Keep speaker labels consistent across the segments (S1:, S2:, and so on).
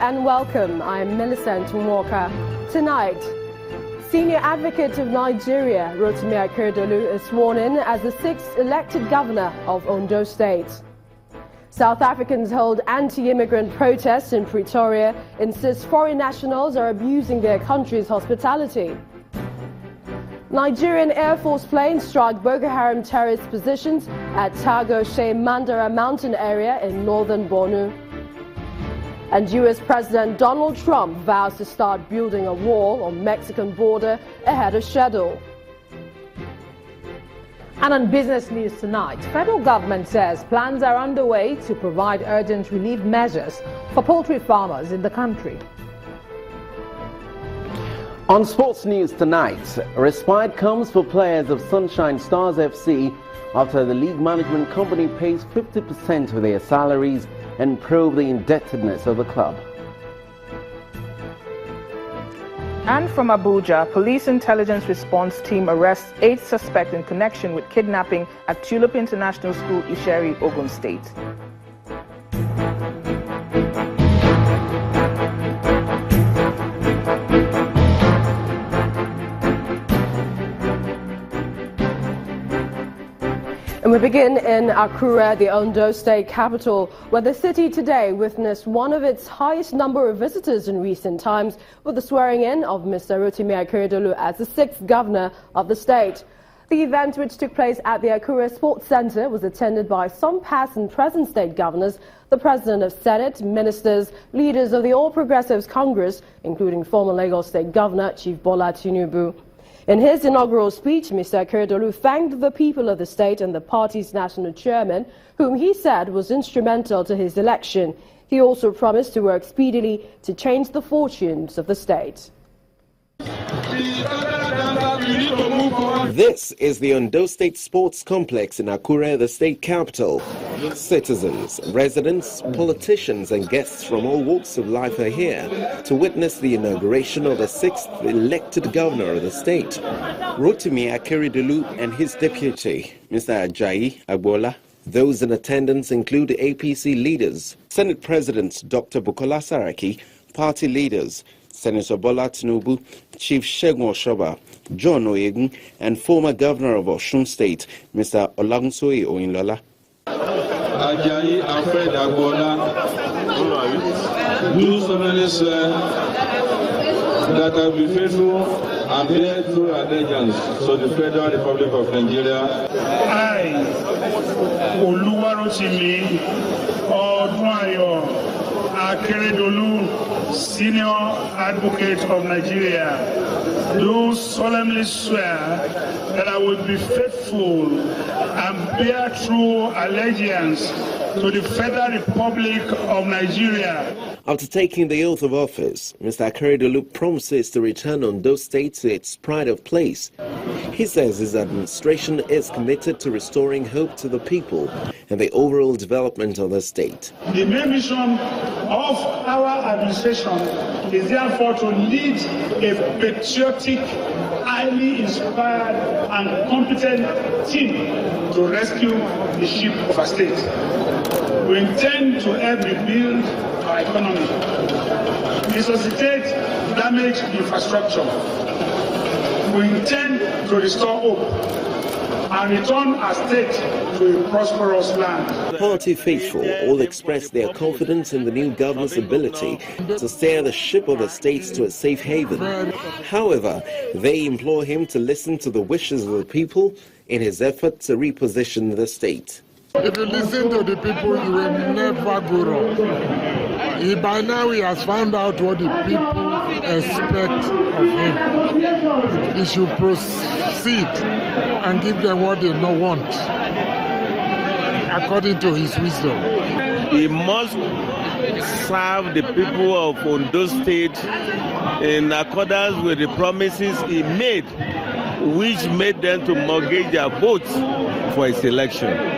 S1: and welcome. I'm Millicent Walker. Tonight, Senior Advocate of Nigeria, Rotimi Akeredolu, is sworn in as the 6th elected governor of Ondo State. South Africans hold anti-immigrant protests in Pretoria, insist foreign nationals are abusing their country's hospitality. Nigerian Air Force planes strike Boko Haram terrorist positions at Tago Shea Mandara mountain area in northern Borno. And US President Donald Trump vows to start building a wall on Mexican border ahead of schedule.
S2: And on business news tonight, federal government says plans are underway to provide urgent relief measures for poultry farmers in the country.
S3: On sports news tonight, respite comes for players of Sunshine Stars FC after the league management company pays 50% of their salaries and probe the indebtedness of the club.
S4: And from Abuja, police intelligence response team arrests 8 suspects in connection with kidnapping at Tulip International School, Isheri, Ogun State.
S1: And we begin in Akure, the Ondo State capital, where the city today witnessed one of its highest number of visitors in recent times with the swearing-in of Mr. Rotimi Akeredolu as the 6th governor of the state. The event, which took place at the Akure Sports Center, was attended by some past and present state governors, the President of Senate, ministers, leaders of the All Progressives Congress, including former Lagos State Governor Chief Bola Tinubu. In his inaugural speech, Mr. Akeredolu thanked the people of the state and the party's national chairman, whom he said was instrumental to his election. He also promised to work speedily to change the fortunes of the state.
S3: This is the Ondo State Sports Complex in Akure, the state capital. Citizens, residents, politicians and guests from all walks of life are here to witness the inauguration of the 6th elected governor of the state. Rotimi Akeredolu and his deputy, Mr. Ajayi Agbola. Those in attendance include APC leaders, Senate President Dr. Bukola Saraki, party leaders, Senator Bola Tinubu, Chief Segun Oshoba, John Oyegun, and former Governor of Osun State, Mr. Olagunsoye Oyinlola.
S5: Ajayi Alfred Agbola, do solemnly swear that I will be faithful and bear true allegiance to the Federal Republic of Nigeria.
S6: I, Oluwarotimi Akeredolu, Senior Advocate of Nigeria, do solemnly swear that I will be faithful and bear true allegiance to the Federal Republic of Nigeria.
S3: After taking the oath of office, Mr. Akeredolu promises to return Ondo State to its pride of place. He says his administration is committed to restoring hope to the people and the overall development of the state.
S6: The main mission of our administration is therefore to lead a patriotic, highly inspired and competent team to rescue the ship of our state. We intend to help rebuild our economy, resuscitate damaged infrastructure. We intend to restore hope and return our state to a prosperous land.
S3: Party faithful all express their confidence in the new governor's ability to steer the ship of the state to a safe haven. However, they implore him to listen to the wishes of the people in his effort to reposition the state.
S7: If you listen to the people, you will never go wrong. By now he has found out what the people expect of him. He should proceed and give them what they don't want, according to his wisdom.
S8: He must serve the people of Ondo State in accordance with the promises he made, which made them to mortgage their votes for his election.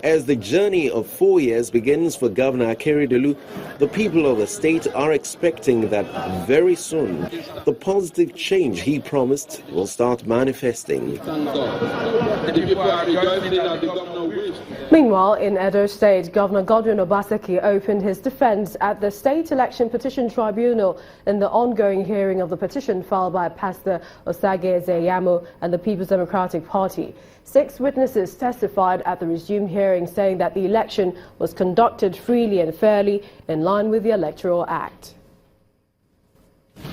S3: As the journey of 4 years begins for Governor Akeredolu, the people of the state are expecting that very soon the positive change he promised will start manifesting.
S5: The people are rejoicing that the governor wished
S1: Meanwhile, in Edo State, Governor Godwin Obaseki opened his defense at the State Election Petition Tribunal in the ongoing hearing of the petition filed by Pastor Osage Ezeyamu and the People's Democratic Party. 6 witnesses testified at the resumed hearing, saying that the election was conducted freely and fairly in line with the Electoral Act.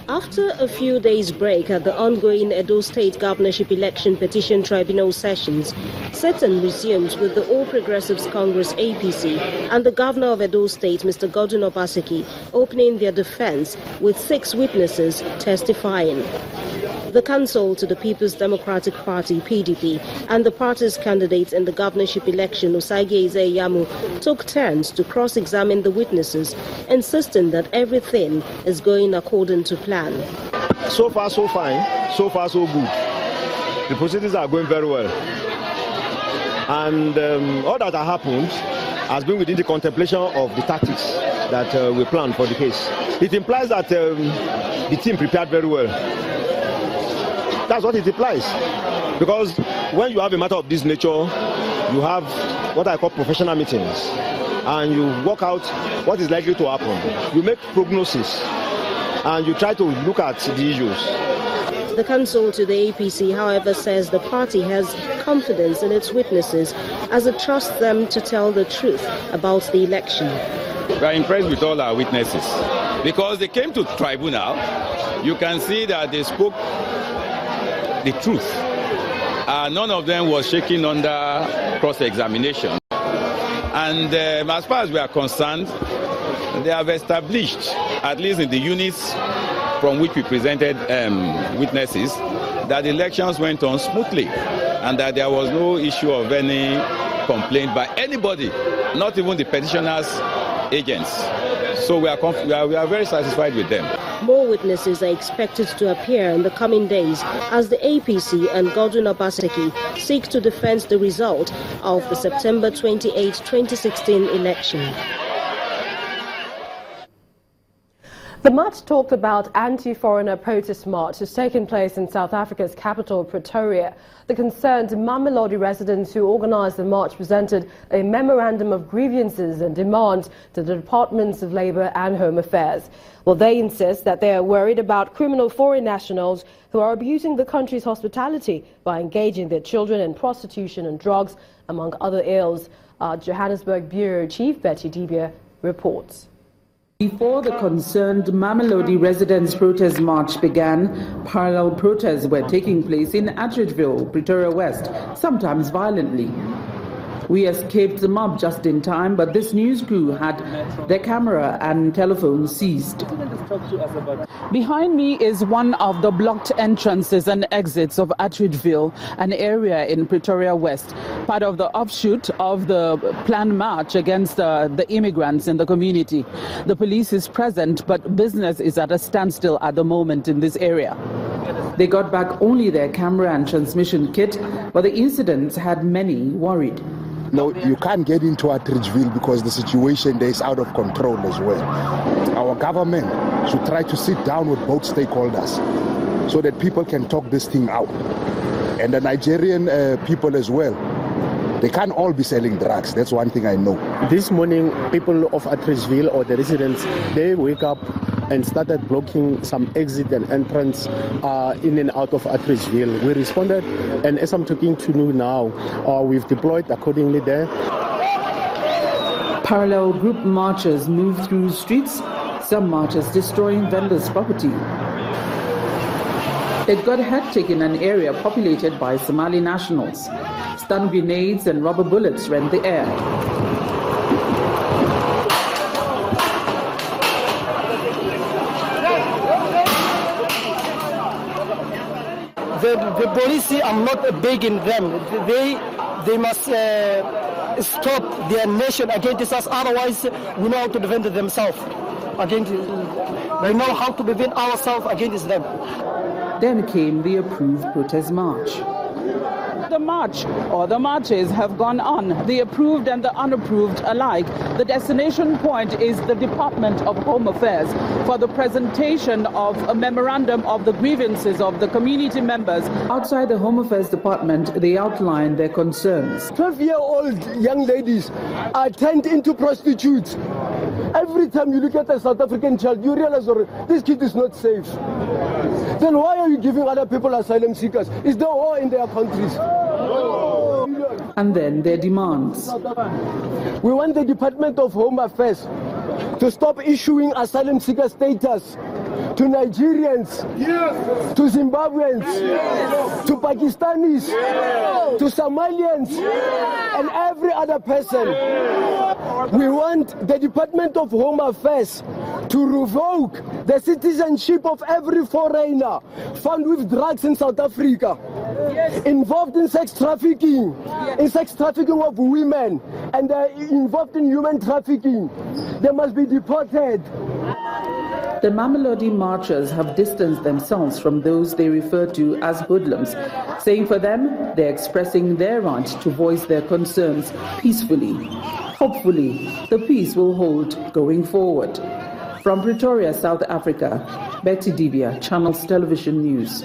S9: After a few days' break at the ongoing Edo State Governorship Election Petition Tribunal sessions, sitting resumed with the All Progressives Congress APC and the Governor of Edo State, Mr. Godwin Obaseki, opening their defense with 6 witnesses testifying. The counsel to the People's Democratic Party, PDP, and the party's candidates in the governorship election, Osage Ezeyamu, took turns to cross-examine the witnesses, insisting that everything is going according to plan.
S10: So far, so fine. So far, so good. The proceedings are going very well. And all that has happened has been within the contemplation of the tactics that we planned for the case. It implies that the team prepared very well. That's what it implies. Because when you have a matter of this nature, you have what I call professional meetings. And you work out what is likely to happen. You make prognosis. And you try to look at the issues.
S9: The counsel to the APC, however, says the party has confidence in its witnesses as it trusts them to tell the truth about the election.
S11: We are impressed with all our witnesses because they came to tribunal. You can see that they spoke the truth. None of them was shaking under cross-examination. And as far as we are concerned, they have established, at least in the units from which we presented witnesses, that the elections went on smoothly and that there was no issue of any complaint by anybody, not even the petitioners' agents. So we are very satisfied with them.
S9: More witnesses are expected to appear in the coming days as the APC and Godwin Obaseki seek to defend the result of the September 28, 2016 election.
S1: The much talked about anti-foreigner protest march has taken place in South Africa's capital, Pretoria. The concerned Mamelodi residents who organised the march presented a memorandum of grievances and demands to the Departments of Labour and Home Affairs. Well, they insist that they are worried about criminal foreign nationals who are abusing the country's hospitality by engaging their children in prostitution and drugs, among other ills. Our Johannesburg Bureau Chief Betty Dibia reports.
S12: Before the concerned Mamelodi residents' protest march began, parallel protests were taking place in Akeredolu, Pretoria West, sometimes violently. We escaped the mob just in time, but this news crew had their camera and telephone seized. Behind me is one of the blocked entrances and exits of Akeredolu, an area in Pretoria West, part of the offshoot of the planned march against the immigrants in the community. The police is present, but business is at a standstill at the moment in this area. They got back only their camera and transmission kit, but the incidents had many worried.
S13: No, you can't get into Akeredolu because the situation there is out of control as well. Our government should try to sit down with both stakeholders so that people can talk this thing out. And the Nigerian people as well, they can't all be selling drugs. That's one thing I know.
S14: This morning, people of Akeredolu or the residents, they wake up and started blocking some exit and entrance in and out of Akeredolu. We responded, and as I'm talking to you now, we've deployed accordingly there.
S12: Parallel group marchers moved through streets, some marchers destroying vendors' property. It got hectic in an area populated by Somali nationals. Stun grenades and rubber bullets rent the air.
S15: The police are not begging them. They must stop their nation against us. Otherwise, we know how to defend themselves. They know how to defend ourselves against them.
S12: Then came the approved protest march. the march or the marches have gone on, the approved and the unapproved alike. The destination point is the Department of Home Affairs for the presentation of a memorandum of the grievances of the community members. Outside the Home Affairs Department, they outline their concerns.
S16: 12-year-old young ladies are turned into prostitutes. Every time you look at a South African child, you realize this kid is not safe. Then why are you giving other people asylum seekers? Is there war in their countries?
S12: And then their demands.
S16: We want the Department of Home Affairs to stop issuing asylum seeker status to Nigerians, to Zimbabweans, to Pakistanis, to Somalians, and every other person. We want the Department of Home Affairs to revoke the citizenship of every foreigner found with drugs in South Africa, involved in sex trafficking, of women, and involved in human trafficking. They must be deported.
S12: The Mamelodi marchers have distanced themselves from those they refer to as hoodlums, saying for them, they're expressing their right to voice their concerns peacefully. Hopefully, the peace will hold going forward. From Pretoria, South Africa, Betty Dibia, Channels Television News.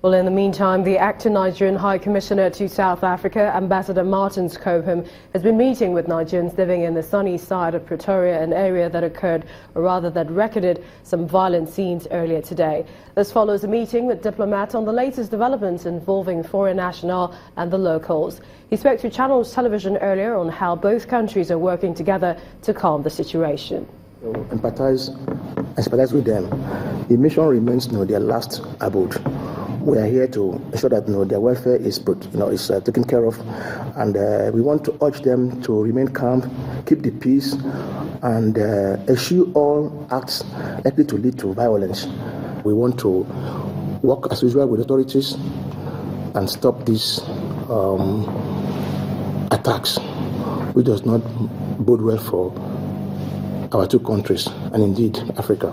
S1: Well, in the meantime, the acting Nigerian High Commissioner to South Africa, Ambassador Martin Scobham, has been meeting with Nigerians living in the sunny side of Pretoria, an area that recorded some violent scenes earlier today. This follows a meeting with diplomats on the latest developments involving foreign nationals and the locals. He spoke to Channels Television earlier on how both countries are working together to calm the situation.
S17: Empathize with them. The mission remains their last abode. We are here to ensure that their welfare is taken care of, and we want to urge them to remain calm, keep the peace, and eschew all acts likely to lead to violence. We want to work as usual with authorities and stop these attacks, which does not bode well for our two countries and indeed Africa.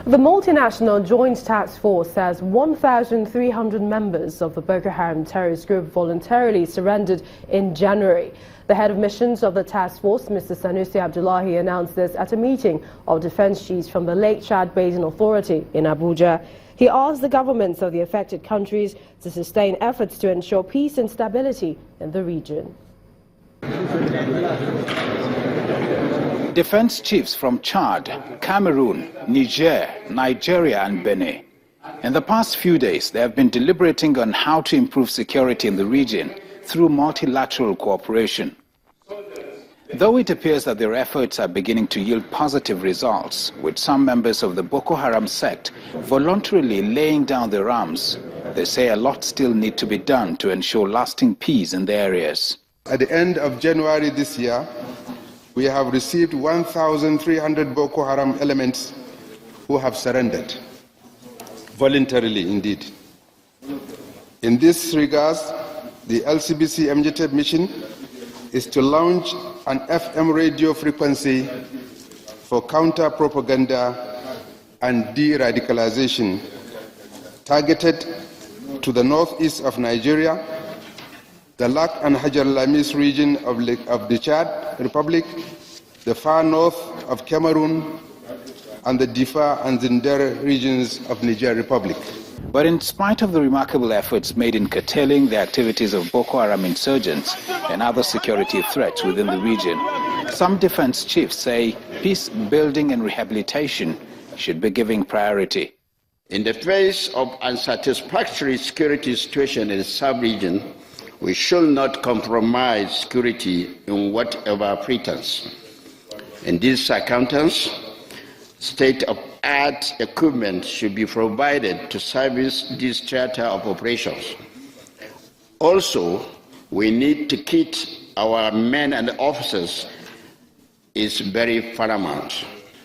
S1: The multinational Joint Task Force says 1,300 members of the Boko Haram terrorist group voluntarily surrendered in January. The head of missions of the task force, Mr. Sanusi Abdullahi, announced this at a meeting of defense chiefs from the Lake Chad Basin Authority in Abuja. He asked the governments of the affected countries to sustain efforts to ensure peace and stability in the region.
S18: Defense chiefs from Chad, Cameroon, Niger, Nigeria and Benin. In the past few days, they have been deliberating on how to improve security in the region through multilateral cooperation. Though it appears that their efforts are beginning to yield positive results, with some members of the Boko Haram sect voluntarily laying down their arms, they say a lot still needs to be done to ensure lasting peace in the areas.
S19: At the end of January this year, we have received 1,300 Boko Haram elements who have surrendered, voluntarily indeed. In this regard, the LCBC MJTEB mission is to launch an FM radio frequency for counter-propaganda and de-radicalization targeted to the northeast of Nigeria, the Lak and Hajar Lamis region of the Chad Republic, the far north of Cameroon, and the Difa and Zinder regions of Niger Republic.
S18: But in spite of the remarkable efforts made in curtailing the activities of Boko Haram insurgents and other security threats within the region, some defense chiefs say peace building and rehabilitation should be given priority.
S20: In the face of unsatisfactory security situation in the sub-region, we should not compromise security in whatever pretense. In this circumstance, state-of-the-art equipment should be provided to service this theater of operations. Also, we need to kit our men and officers is very paramount.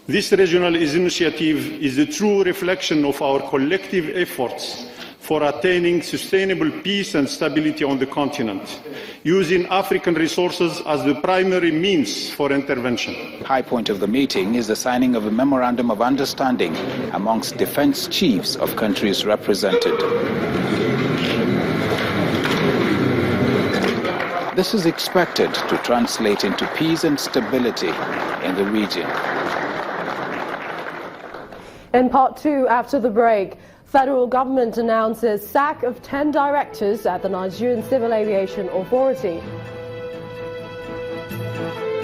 S6: This regional initiative is a true reflection of our collective efforts for attaining sustainable peace and stability on the continent, using African resources as the primary means for intervention.
S18: High point of the meeting is the signing of a memorandum of understanding amongst defense chiefs of countries represented. This is expected to translate into peace and stability in the region.
S1: In part two, after the break, federal government announces sack of 10 directors at the Nigerian Civil Aviation Authority.